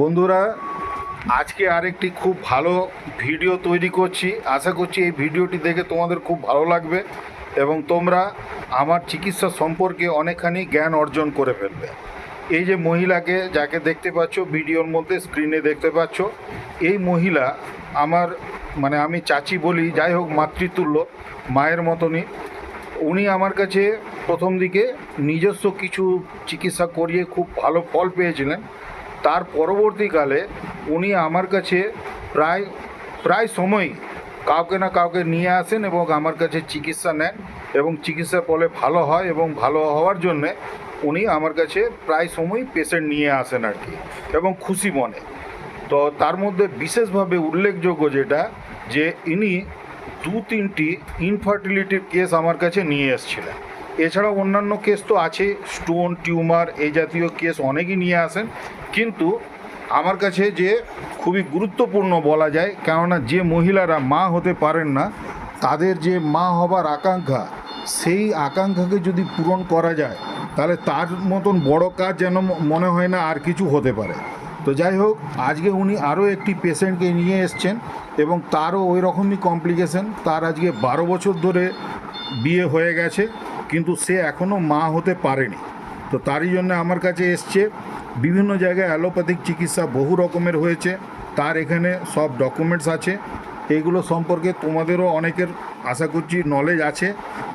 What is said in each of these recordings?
বন্ধুরা, আজকে আরেকটি খুব ভালো ভিডিও তৈরি করছি। আশা করছি এই ভিডিওটি দেখে তোমাদের খুব ভালো লাগবে এবং তোমরা আমার চিকিৎসা সম্পর্কে অনেকখানি জ্ঞান অর্জন করে ফেলবে। এই যে মহিলাকে যাকে দেখতে পাচ্ছ ভিডিওর মধ্যে, স্ক্রিনে দেখতে পাচ্ছ, এই মহিলা আমার আমি চাচি বলি, যাই হোক মাতৃতুল্য, মায়ের মতনই। উনি আমার কাছে প্রথম দিকে নিজস্ব কিছু চিকিৎসা করিয়ে খুব ভালো ফল পেয়েছিলেন। তার পরবর্তীকালে উনি আমার কাছে প্রায় প্রায় সময়ই কাউকে না কাউকে নিয়ে আসেন এবং আমার কাছে চিকিৎসা নেন এবং চিকিৎসার ফলে ভালো হয় এবং ভালো হওয়ার জন্যে উনি আমার কাছে প্রায় সময়ই পেশেন্ট নিয়ে আসেন আর কি, এবং খুশি মনে। তো তার মধ্যে বিশেষভাবে উল্লেখযোগ্য যেটা, যে ইনি 2-3টি ইনফার্টিলিটির কেস আমার কাছে নিয়ে এসেছিলেন। এছাড়াও অন্যান্য কেস তো আছে, স্টোন, টিউমার, এই জাতীয় কেস অনেকই নিয়ে আসেন। কিন্তু আমার কাছে যে খুবই গুরুত্বপূর্ণ বলা যায়, কেননা যে মহিলারা মা হতে পারেন না, তাদের যে মা হবার আকাঙ্ক্ষা, সেই আকাঙ্ক্ষাকে যদি পূরণ করা যায় তাহলে তার মতন বড় কাজ যেন মনে হয় না আর কিছু হতে পারে। তো যাই হোক, আজকে উনি আরও একটি পেশেন্টকে নিয়ে এসছেন এবং তারও ওই রকমই কমপ্লিকেশন। তার আজকে 12 বছর ধরে বিয়ে হয়ে গেছে, কিন্তু সে এখনও মা হতে পারেনি। তো তারই জন্য আমার কাছে এসছে। বিভিন্ন জায়গায় অ্যালোপ্যাথিক চিকিৎসা বহু রকমের হয়েছে, তার এখানে সব ডকুমেন্টস আছে। এইগুলো সম্পর্কে তোমাদেরও অনেকের আশা করছি নলেজ আছে।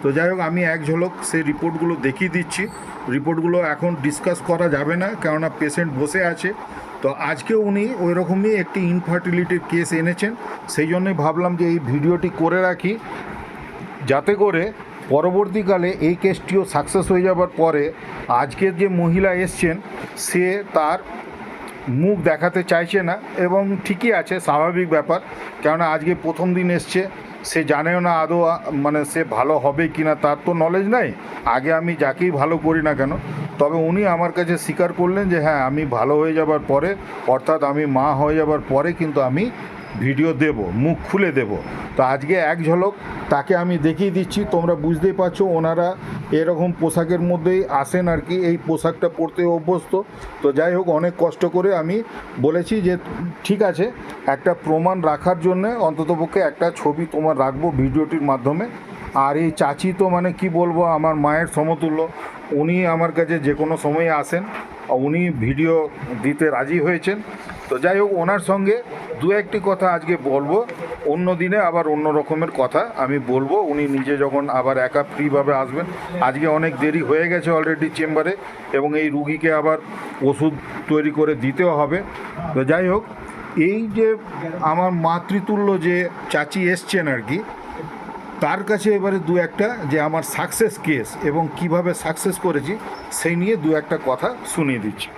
তো যাই হোক, আমি এক ঝলক সেই রিপোর্টগুলো দেখিয়ে দিচ্ছি। রিপোর্টগুলো এখন ডিসকাস করা যাবে না, কেননা পেশেন্ট বসে আছে। তো আজকে উনি ওই রকমই একটি ইনফার্টিলিটির কেস এনেছেন, সেই জন্যই ভাবলাম যে এই ভিডিওটি করে রাখি, যাতে করে পরবর্তীকালে এই কেসটিও সাকসেস হয়ে যাবার পরে আজকের যে মহিলা এসছেন সে তার মুখ দেখাতে চাইছে না, এবং ঠিকই আছে, স্বাভাবিক ব্যাপার। কেননা আজকে প্রথম দিন এসছে, সে জানেও না আদৌ সে ভালো হবে কি না, তার তো নলেজ নাই। আগে আমি যাকেই ভালো করি না কেন, তবে উনি আমার কাছে স্বীকার করলেন যে হ্যাঁ, আমি ভালো হয়ে যাবার পরে, অর্থাৎ আমি মা হয়ে যাবার পরে কিন্তু আমি ভিডিও দেব, মুখ খুলে দেব। তো আজকে এক ঝলক তাকে আমি দেখিয়ে দিচ্ছি। তোমরা বুঝতেই পারছো, ওনারা এরকম পোশাকের মধ্যেই আসেন আর কি, এই পোশাকটা পরতে অভ্যস্ত। তো যাই হোক, অনেক কষ্ট করে আমি বলেছি যে ঠিক আছে, একটা প্রমাণ রাখার জন্যে অন্ততপক্ষে একটা ছবি তোমার রাখবো ভিডিওটির মাধ্যমে। আর এই চাচি তো কি বলবো, আমার মায়ের সমতুল্য। উনি আমার কাছে যে কোনো সময় আসেন, উনি ভিডিও দিতে রাজি হয়েছেন। তো যাই হোক, ওনার সঙ্গে দু একটি কথা আজকে বলবো, অন্য দিনে আবার অন্য রকমের কথা আমি বলবো। উনি নিজে যখন আবার একা ফ্রিভাবে আসবেন। আজকে অনেক দেরি হয়ে গেছে অলরেডি চেম্বারে, এবং এই রুগীকে আবার ওষুধ তৈরি করে দিতেও হবে। তো যাই হোক, এই যে আমার মাতৃতুল্য যে চাচি এসছেন আর কি, তার কাছে এবারে দু একটা যে আমার সাকসেস কেস এবং কিভাবে সাকসেস করেছি সেই নিয়ে দু একটা কথা শুনিয়ে দিচ্ছি।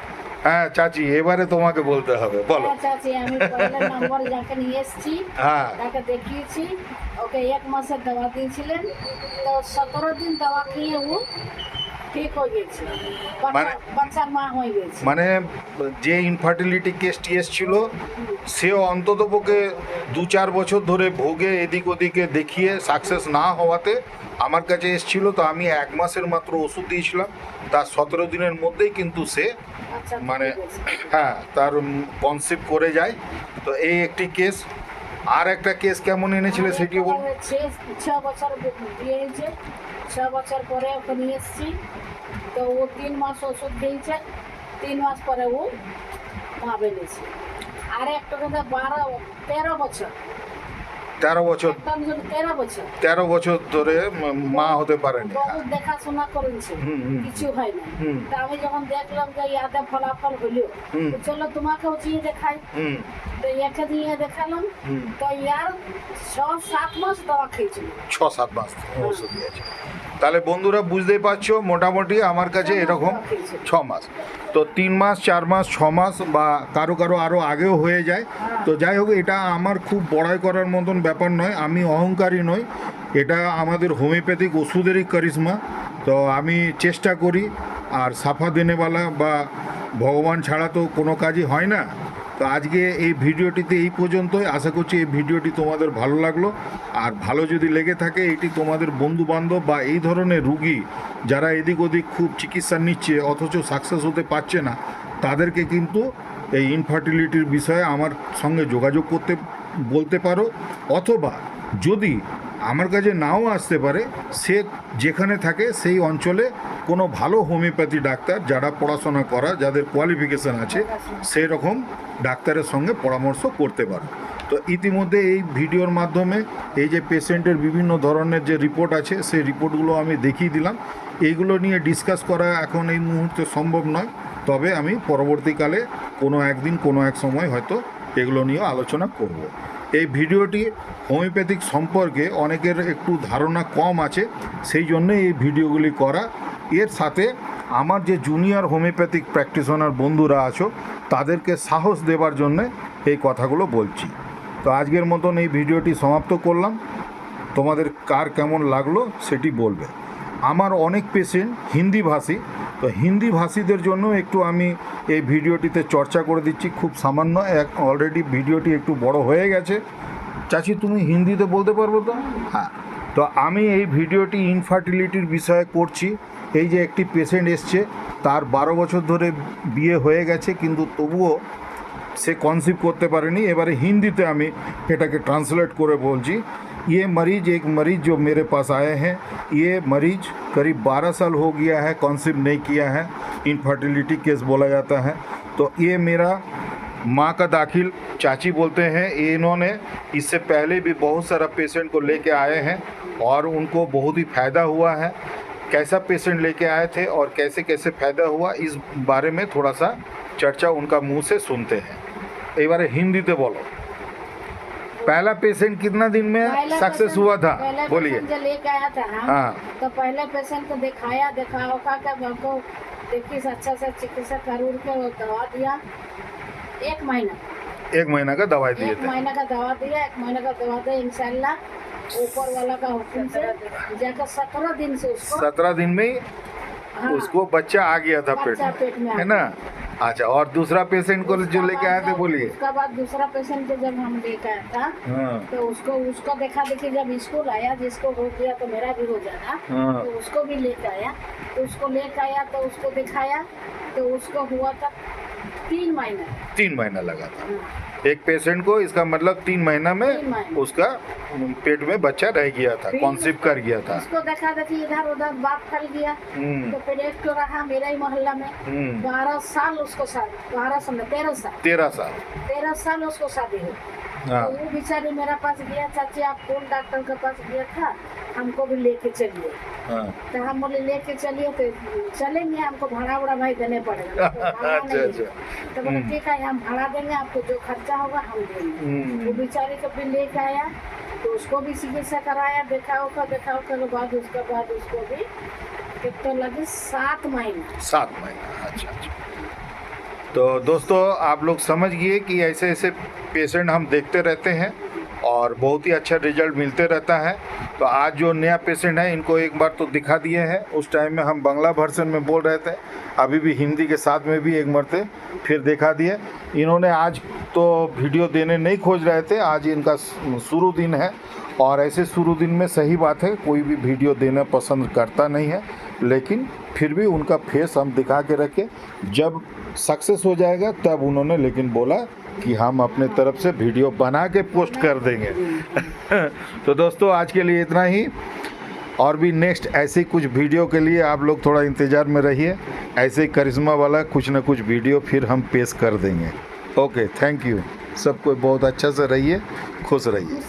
হ্যাঁ চাচি, এবারে তোমাকে বলতে হবে, বলো। হ্যাঁ চাচি, আমি পয়লা নম্বর যাকে নিয়ে এসেছি, হ্যাঁ, তাকে দেখিয়েছি। ওকে 1 মাসের দवा দিয়েছিলেন, তো 17 দিন दवा খেয়ে ও ঠিক হয়ে গেছে, বাচ্চার মা হয়ে গেছে। যে ইনফার্টিলিটি কেসটি এসেছিল, সেও অন্ততপক্ষে 2-4 বছর ধরে ভোগে এদিক ওদিকে দেখিয়ে সাকসেস না হওয়াতে আমার কাছে এসেছিল। তো আমি 1 মাসের মাত্র ওষুধ দিয়েছিলাম, তার 17 দিনের মধ্যেই কিন্তু সে আচ্ছা, হ্যাঁ, তার কনসেপ্ট করে যায়। তো এই একটি কেস। আর একটা কেস কেমন এনেছিলে সেটিও বল। 6 বছর বিয়ে হয়েছে, 6 বছর পরে ওকে নিয়ে এসেছি। তো ও 3 মাস ওষুধ দিয়েছে, 3 মাস পরে ও মা বেরিয়েছে। আর একটা কথা 13 বছর 13 বছর 13 বছর ধরে মা হতে পারেনি। বহু দেখাশোনা করেছে, কিছু হয় না। তা আমি যখন দেখলাম যে ইয়াতে ফলাফল হলো, তো চলো তোমাকেও দিয়ে দেখাই। তো একে দিয়ে দেখালাম, তো ইয়ার 6-7 মাস দवा খেয়েছিল। 6-7 মাস ওষুধ দিয়েছে। তাহলে বন্ধুরা বুঝতেই পারছো, মোটামুটি আমার কাছে এরকম 6 মাস। তো 3 মাস, 4 মাস, 6 মাস, বা কারো কারো আরও আগেও হয়ে যায়। তো যাই হোক, এটা আমার খুব বড়াই করার মতন ব্যাপার নয়, আমি অহংকারী নই, এটা আমাদের হোমিওপ্যাথিক ওষুধেরই কারিশমা। তো আমি চেষ্টা করি, আর সাফা দেনেওয়ালা বা ভগবান ছাড়া তো কোনো কাজই হয় না। তো আজকে এই ভিডিওটিতে এই পর্যন্তই। আশা করছি এই ভিডিওটি তোমাদের ভালো লাগলো, আর ভালো যদি লেগে থাকে এটি তোমাদের বন্ধুবান্ধব বা এই ধরনের রুগী যারা এদিক ওদিক খুব চিকিৎসা নিচ্ছে অথচ সাকসেস হতে পারছে না, তাদেরকে কিন্তু এই ইনফার্টিলিটির বিষয়ে আমার সঙ্গে যোগাযোগ করতে বলতে পারো, অথবা যদি আমার কাছে নাও আসতে পারে, সে যেখানে থাকে সেই অঞ্চলে কোনো ভালো হোমিওপ্যাথি ডাক্তার যারা পড়াশোনা করা, যাদের কোয়ালিফিকেশান আছে, সেই রকম ডাক্তারের সঙ্গে পরামর্শ করতে পারো। তো ইতিমধ্যে এই ভিডিওর মাধ্যমে এই যে পেশেন্টের বিভিন্ন ধরনের যে রিপোর্ট আছে সেই রিপোর্টগুলো আমি দেখিয়ে দিলাম। এইগুলো নিয়ে ডিসকাস করা এখন এই মুহূর্তে সম্ভব নয়, তবে আমি পরবর্তীকালে কোনো একদিন কোনো এক সময় হয়তো এগুলো নিয়ে আলোচনা করব। এই ভিডিওটি হোমিওপ্যাথিক সম্পর্কে অনেকের একটু ধারণা কম আছে, সেই জন্যে এই ভিডিওগুলি করা। এর সাথে আমার যে জুনিয়র হোমিওপ্যাথিক প্র্যাকটিশনার বন্ধুরা আছো তাদেরকে সাহস দেবার জন্যে এই কথাগুলো বলছি। তো আজকের মতন এই ভিডিওটি সমাপ্ত করলাম। তোমাদের কার কেমন লাগলো সেটি বলবে। আমার অনেক পেশেন্ট হিন্দি ভাষী, তো হিন্দি ভাষীদের জন্য একটু আমি এই ভিডিওটিতে চর্চা করে দিচ্ছি, খুব সামান্য। অলরেডি ভিডিওটি একটু বড় হয়ে গেছে। চাচি, তুমি হিন্দিতে বলতে পারবো তো? হ্যাঁ। তো আমি এই ভিডিওটি ইনফার্টিলিটির বিষয়ে করছি। এই যে একটি পেশেন্ট এসছে, তার 12 বছর ধরে বিয়ে হয়ে গেছে, কিন্তু তবুও সে কনসিভ করতে পারেনি। এবারে হিন্দিতে আমি এটাকে ট্রাंसलेट করে বলছি। ये मरीज एक मरीज जो मेरे पास आए हैं, ये मरीज करीब 12 साल हो गया है, कॉन्सिव नहीं किया है, इनफर्टिलिटी केस बोला जाता है। तो ये मेरा माँ का दाखिल चाची बोलते हैं। इन्होंने इससे पहले भी बहुत सारा पेशेंट को लेके आए हैं और उनको बहुत ही फ़ायदा हुआ है। कैसा पेशेंट लेके आए थे और कैसे कैसे फ़ायदा हुआ, इस बारे में थोड़ा सा चर्चा उनका मुंह से सुनते हैं। एक बार हिंदी ते बोलो। पहला पेशेंट कितना दिन में सक्सेस हुआ था, बोलिए। जो लेके आया था हाँ। तो पहले पेशेंट को दिखाया का हमको देखिए अच्छा से चिकित्सा करूर के वो दवा दिया। 1 महीना का दवाई दिए 1 थे। महीना का दवा दिया, 1 महीना का दवा दिया। इंशाल्लाह ऊपर वाला का हुक्म से जाकर 17 दिन से उसको 17 दिन में ही हाँ, उसको बच्चा आ गया था बच्चा पेट में आ है ना। अच्छा, और दूसरा पेशेंट को जो लेके आए थे, बोलिए। उसका बाद दूसरा पेशेंट को जब हम लेके आया था हाँ। तो उसको देखा देखी जब स्कूल आया, जिसको हो गया तो मेरा भी हो जाना, हाँ। तो उसको भी लेके आया। तो उसको लेके आया तो उसको दिखाया, तो उसको हुआ था 3 महीना। 3 महीना लगा था हाँ। एक पेशेंट को। इसका मतलब 3 महीना 3 में महीना। उसका पेट में बच्चा रह गया था, फिर कॉन्सिव कर गया था। उसको देखा देखी इधर उधर बात फैल गया। हम्म। तो फिर एक तो रहा मेरा ही मोहल्ला में। 12 साल उसको शादी, 12 साल में 13 साल 13 साल उसको शादी हुई। हाँ। तो वो बेचारी मेरे पास गया, चाची आप कौन डॉक्टर के पास गया था, हमको भी लेके चलिए। हाँ। तो हम बोले लेके चलिए, तो चलेंगे, हमको भाड़ा उड़ा भाई देने पड़ेगा। तो भाड़ा अच्छा, नहीं अच्छा। है। तो बोले ठीक है, हम भाड़ा देंगे, आपको जो खर्चा होगा हम देंगे। वो बेचारी को भी लेके आया, तो उसको भी चिकित्सा कराया, देखा के बाद उसको भी कितना लगे 7 महीना। 7 महीना। अच्छा अच्छा। तो दोस्तों, आप लोग समझ गए कि ऐसे ऐसे पेशेंट हम देखते रहते हैं और बहुत ही अच्छा रिजल्ट मिलते रहता है। तो आज जो नया पेशेंट है, इनको एक बार तो दिखा दिए हैं। उस टाइम में हम बांग्ला वर्जन में बोल रहे थे, अभी भी हिंदी के साथ में भी एक मरते फिर दिखा दिए। इन्होंने आज तो वीडियो देने नहीं खोज रहे थे, आज इनका शुरू दिन है और ऐसे शुरू दिन में सही बात है, कोई भी वीडियो देना पसंद करता नहीं है, लेकिन फिर भी उनका फेस हम दिखा के रखे। जब सक्सेस हो जाएगा तब उन्होंने लेकिन बोला कि हम अपने तरफ से वीडियो बना के पोस्ट कर देंगे। तो दोस्तों, आज के लिए इतना ही। और भी नेक्स्ट ऐसे कुछ वीडियो के लिए आप लोग थोड़ा इंतज़ार में रहिए। ऐसे करिश्मा वाला कुछ ना कुछ वीडियो फिर हम पेश कर देंगे। Okay, thank you. सब कोई बहुत अच्छा से रहिए, खुश रहिए।